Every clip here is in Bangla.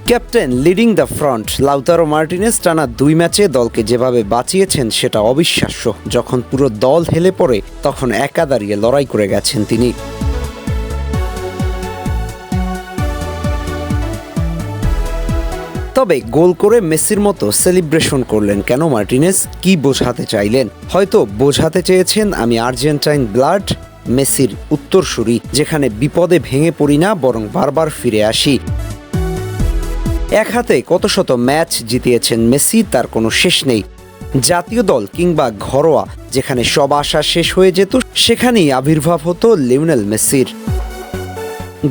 Captain leading the front Lautaro Martinez টানা 2 ম্যাচে দলকে যেভাবে বাঁচিয়েছেন সেটা অবিশ্বাস্য। যখন পুরো দল হেলে পড়ে তখন একা দাঁড়িয়ে লড়াই করে গেছেন তিনি। তবে গোল করে মেসির মতো সেলিব্রেশন করলেন কেন মার্টিনেজ? কি বোঝাতে চাইলেন? হয়তো বোঝাতে চেয়েছেন আমি আর্জেন্টাইন ব্লাড, মেসির উত্তরসূরি, যেখানে বিপদে ভেঙে পড়ি না বরং বারবার ফিরে আসি। এক হাতে কত শত ম্যাচ জিতিয়েছেন মেসি, তার কোনো শেষ নেই। জাতীয় দল কিংবা ঘরোয়া যেখানে সব আশা শেষ হয়ে যেত সেখানেই আবির্ভাব হতো লিওনেল মেসির।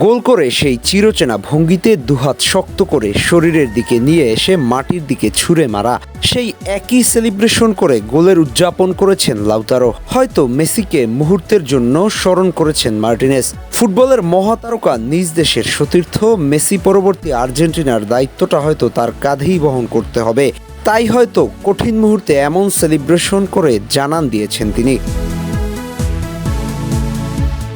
গোল করে সেই চিরচেনা ভঙ্গিতে দুহাত শক্ত করে শরীরের দিকে নিয়ে এসে মাটির দিকে ছুঁড়ে মারা, সেই একই সেলিব্রেশন করে গোলের উদযাপন করেছেন লাউতারো। হয়তো মেসিকে মুহূর্তের জন্য স্মরণ করেছেন মার্টিনেজ। ফুটবলের মহাতারকা নিজ দেশের সতীর্থ মেসি পরবর্তী আর্জেন্টিনার দায়িত্বটা হয়তো তার কাঁধেই বহন করতে হবে। তাই হয়তো কঠিন মুহূর্তে এমন সেলিব্রেশন করে জানান দিয়েছেন তিনি।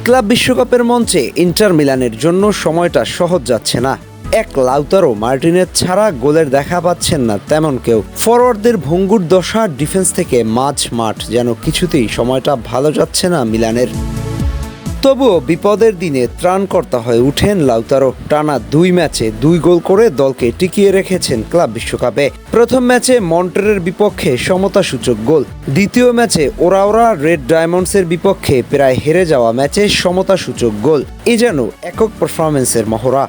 ক্লাব বিশ্বকাপের মঞ্চে ইন্টার মিলানের জন্য সময়টা সহজ যাচ্ছে না। এক লাউতারো মার্টিনেজ ছাড়া গোলের দেখা পাচ্ছেন না তেমন কেউ। ফরওয়ার্ডদের ভঙ্গুর দশা, ডিফেন্স থেকে মাঝ মাঠ, যেন কিছুতেই সময়টা ভালো যাচ্ছে না মিলানের। তবুও বিপদের দিনে ত্রাণকর্তা হয়ে উঠেন লাউতারো। টানা 2 ম্যাচে 2 গোল করে দলকে টিকিয়ে রেখেছেন ক্লাব বিশ্বকাপে। প্রথম ম্যাচে মন্টরের বিপক্ষে সমতাসূচক গোল, দ্বিতীয় ম্যাচে ওরাওরা রেড ডায়মন্ডসের বিপক্ষে প্রায় হেরে যাওয়া ম্যাচে সমতাসূচক গোল। এ যেন একক পারফরম্যান্সের মহড়া।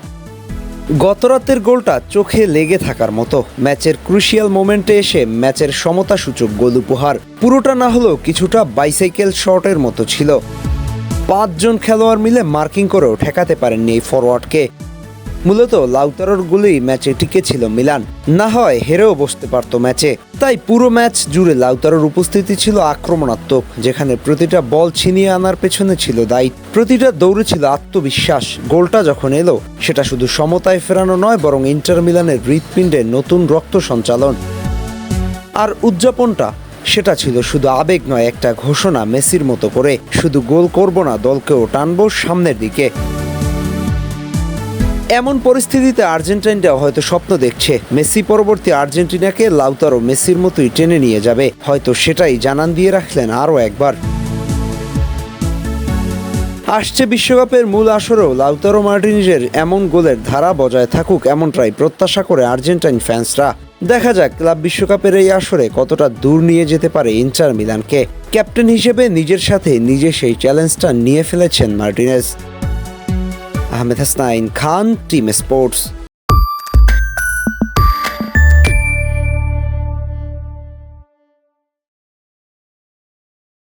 গতরাতের গোলটা চোখে লেগে থাকার মতো। ম্যাচের ক্রুশিয়াল মোমেন্টে এসে ম্যাচের সমতাসূচক গোল উপহার। পুরোটা না হলেও কিছুটা বাইসাইকেল শটের মতো ছিল। 5 জন খেলোয়াড় মিলে মার্কিং করেও ঠেকাতে পারেননি এই ফরওয়ার্ডকে। মূলত লাউতারোর গোলেই ম্যাচে টিকে ছিল মিলান, না হয় হেরেও বসতে পারত ম্যাচে। তাই পুরো ম্যাচ জুড়ে লাউতারোর উপস্থিতি ছিল আক্রমণাত্মক, যেখানে প্রতিটা বল ছিনিয়ে আনার পেছনে ছিল দায়িত্ব, প্রতিটা দৌড়ে ছিল আত্মবিশ্বাস। গোলটা যখন এলো সেটা শুধু সমতায় ফেরানো নয় বরং ইন্টার মিলানের হৃৎপিণ্ডে নতুন রক্ত সঞ্চালন। আর উদযাপনটা সেটা ছিল শুধু আবেগ নয়, একটা ঘোষণা মেসির মতো করে, শুধু গোল করব না, দলকেও টানবো সামনের দিকে। এমন পরিস্থিতিতে আর্জেন্টাইনরাও হয়তো স্বপ্ন দেখছে মেসি পরবর্তী আর্জেন্টিনাকে লাউতারো মেসির মতোই টেনে নিয়ে যাবে। হয়তো সেটাই জানান দিয়ে রাখলেন আরও একবার। আসছে বিশ্বকাপের মূল আসরেও লাউতারো মার্টিনেজের এমন গোলের ধারা বজায় থাকুক, এমনটাই প্রত্যাশা করে আর্জেন্টাইন ফ্যান্সরা। দেখা যাক ক্লাব বিশ্বকাপের এই আসরে কতটা দূর নিয়ে যেতে পারে ইন্টার মিলানকে। ক্যাপ্টেন হিসেবে নিজের সাথে নিজে সেই চ্যালেঞ্জটা নিয়ে ফেলেছেন মার্টিনেজ। আহমেদ হাসনাইন খান, টিম স্পোর্টস।